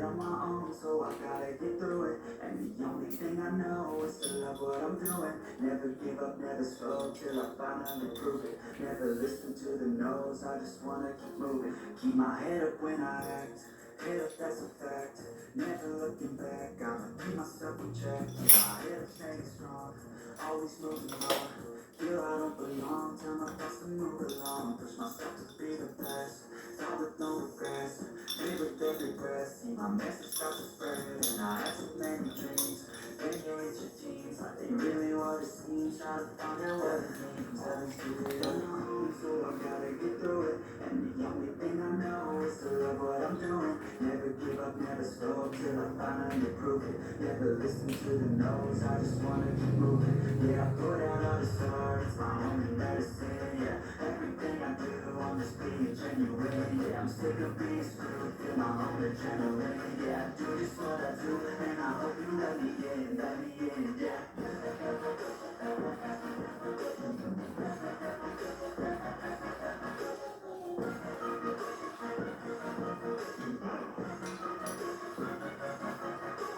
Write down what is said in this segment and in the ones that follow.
on my own, so I gotta get through it. And the only thing I know is to love what I'm doing. Never give up, never slow, till I finally prove it. Never listen to the no's, I just wanna keep moving. Keep my head up when I act, head up, that's a fact. Never looking back, I'ma keep myself in check. Keep my head up, staying strong, always moving on. Feel I don't belong, tell my thoughts to move along. Push myself to be the best, die with no regrets. Live with every breath, see my message start to spread. And I had so many dreams, when you hit your teens, like they really what it seems. Try to find out what it means. I just do it on my own, so I gotta get through it. And the only thing I know is to love what I'm doing. Never give up, never slow, till I finally prove it. Never listen to the no's, I just wanna keep moving. Yeah, I put out all the stars, it's my only medicine. Yeah, everything I do, I'm just being genuine. Yeah, I'm sick of being screwed, feel my own adrenaline. Yeah, I do just what I do, and I hope you let me in, yeah.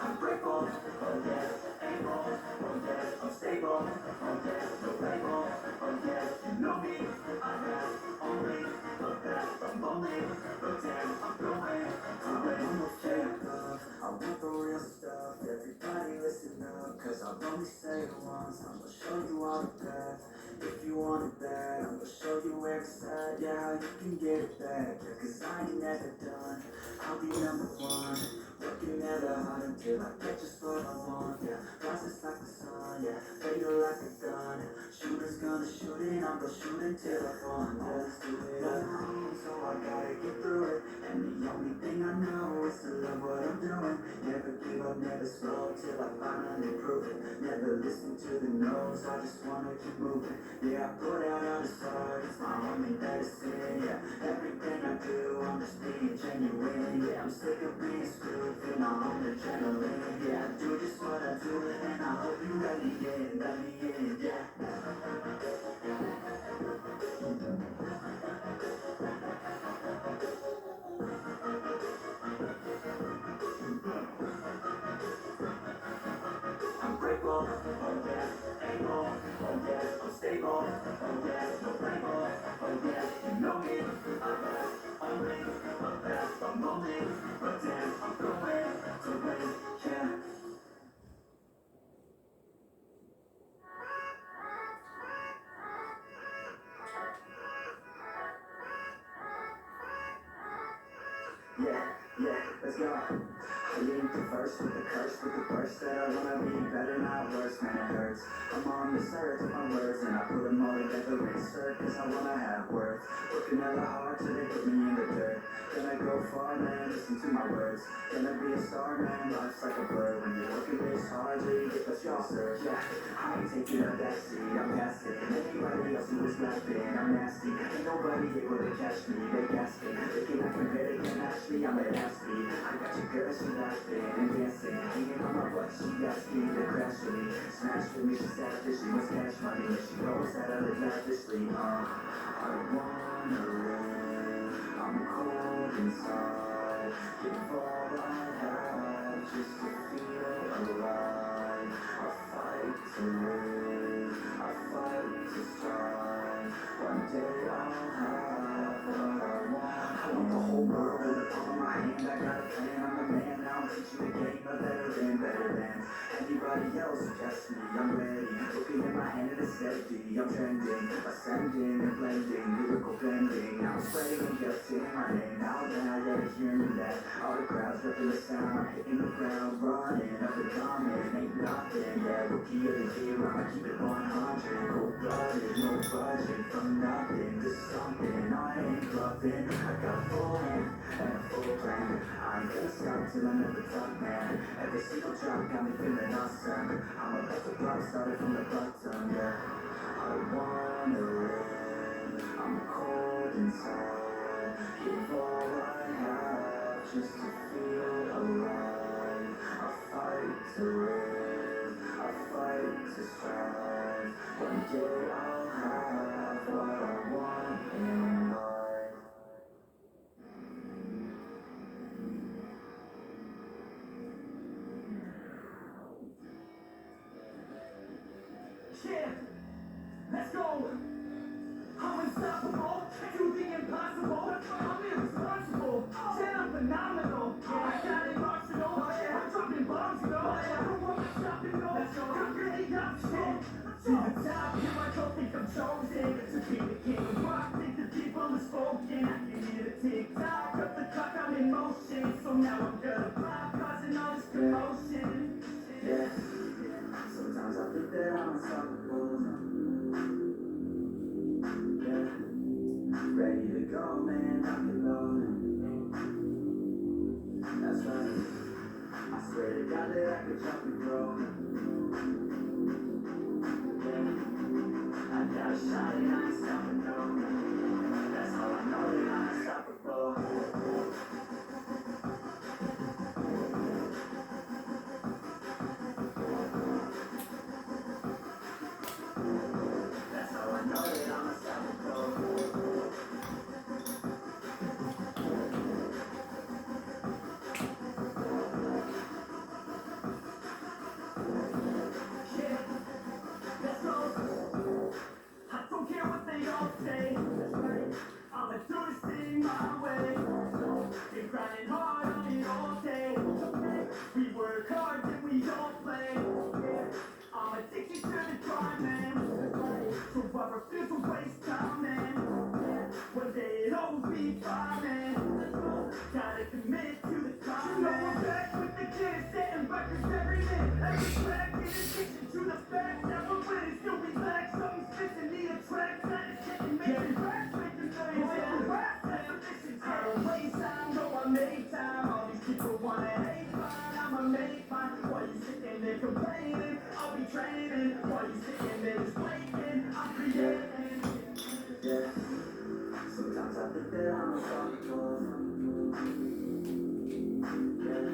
I'm grateful, oh yeah, able, oh yeah, I'm stable, oh yeah, no label, oh yeah, you know me, I have only the best, I'm only the damn, I'm going to win, fake love, I want the real stuff, everybody listen up, cause I'll only say it once, I'm gonna show you all the path, if you want it bad, I'm gonna show you where it's at, yeah, how you can get it back, yeah, cause I ain't never done, I'll be number one. Working never hard until I get just what I want, yeah. Rises like the sun, yeah. Fatal like a gun. Shooter's gonna shoot it, I'm gonna shoot until I fall. Let's do it alone, so I gotta get through it. And the only thing I know is to love what I'm doing. Never give up, never slow, till I finally prove it. Never listen to the no's, I just wanna keep moving. Yeah, I put out all the stars, it's my only medicine, yeah. Everything I do, I'm just being genuine, yeah. I'm sick of being screwed, feel my own adrenaline, yeah. I do just what I do, and I hope you let me in, yeah. I'm grateful, oh yeah, able, oh yeah, I'm stable, oh yeah, no label, oh yeah, you know me, I have only the best, I'm only but damn, I'm going to win, yeah. Yeah, yeah, let's go. I lead the verse with the curse, with the burst that I wanna be better, not worse, man, it hurts. I'm on the search for my words, and I put them all together, insert, cause I wanna have worth. Working hella hard till they put me in the dirt. Gonna go far, man, listen to my words. Gonna be a star, man, life's like a blur. When you're working this hard, you get what you deserve. Yeah, I ain't taking a backseat, I'm past it. Anybody else who was rapping, I'm nasty. Ain't nobody able to catch me, they gassed me. They cannot compare, they can't match me, I'm at half speed. I got your girl, she laughing and dancing. Hanging on my butt, she asked me to crash with me. Smash with me, she savage, she wants cash money. But she knows that I live lavishly. I wanna live, I'm cold inside. Give all I have just to feel alive. I fight to live, I fight to strive. One day I'll have what I want. I want the whole world in the palm of my hand. I got a plan, I'm a man now. I'm teaching the game, a better than anybody else. Just me, I'm ready. Looking in my hand and it's steady. I'm trending, ascending and blending, lyrical bending. Now I'm spreading and just saying my name. Now yeah, they hear me that. All the crowds ripping the sound. I'm hitting the ground, running up and coming. Ain't nothing, yeah. Rookie of the year, I'ma keep it 100. Cold blooded, no budget from nothing to something. I ain't bluffing. I got a full hand and a full plan. I ain't gonna stop till I'm at the top, man. Every single drop got me feeling awesome. I'm about to pop, started from the bottom, yeah. I wanna live, I'm cold inside. Give all I have just to feel alive. I fight to live, I fight to strive. One day I'll have what I want in life. tick tock of the clock, I'm in motion. So now I'm gonna pop, causing all this commotion. Yeah, sometimes I think that I'm unstoppable. Yeah, ready to go, man, rock and roll. That's right. I swear to God that I could jump and roll. Yeah, I got a shot and I ain't stopping, no. That's how I know that I'm unstoppable. That's how I know that I'm unstoppable. Yeah, let's go. I don't care what they all say. I'ma do this thing my way. Been grinding hard on it all day. We work hard, then we don't play. I'm addicted to the grind, man. So I refuse to waste time, man. One day it'll be fine, man. Gotta commit to the climb, you know I'm back with the kids, setting records every minute. Every track in addition to the facts that we're winning. Still relax, something's missing, need a track that is hitting. Making raps, making things, yeah. Rap, that's a mission. I don't waste time, no, I make time. All these people wanna hate mine, I'ma make mine. While you sitting there complaining, I'll be training. While you sitting there just waiting, I'm creating. Yeah, sometimes I think that I'm unstoppable. Yeah,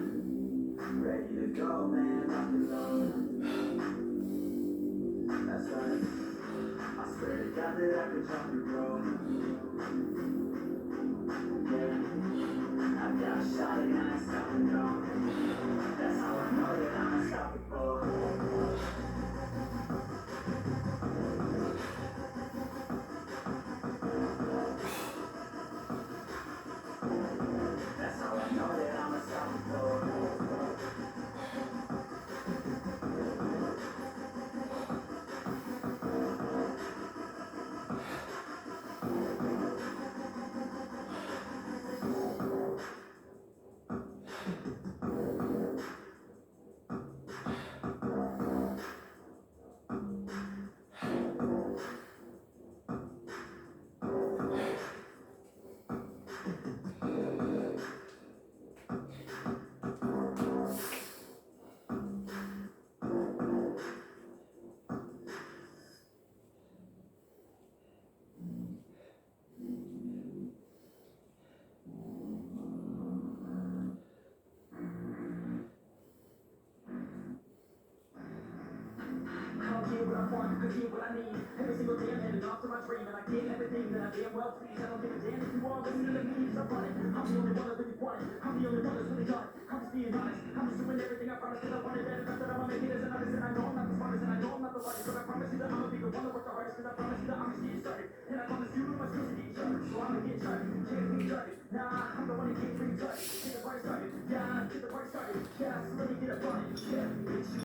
ready to go, man, rock and roll. That's right. I swear to God that I could jump and roll. Yeah, I got a shot and I ain't stopping, no. That's how I know that I'm unstoppable. That's how I know that I'm unstoppable. Come get what I want, I get what I need. Every single day I'm headed off to my dream, and I get everything that I damn well please. I don't give a damn if you are listening to me, 'cause I'm running. I'm the only one that really want it. I'm the only one that's really got it. I'm just being honest. I'm just doing everything I promised, 'cause I want it better. Not that I'ma make it as an artist, and I know I'm not the smartest, and I know I'm not the largest, but I promise you that I'ma be the one that works the hardest, 'cause I promise you that I'm just getting started. And I promise you that my skills are getting sharper, so I'ma get started. Can't be started. Nah, I'm the one that can't free touch.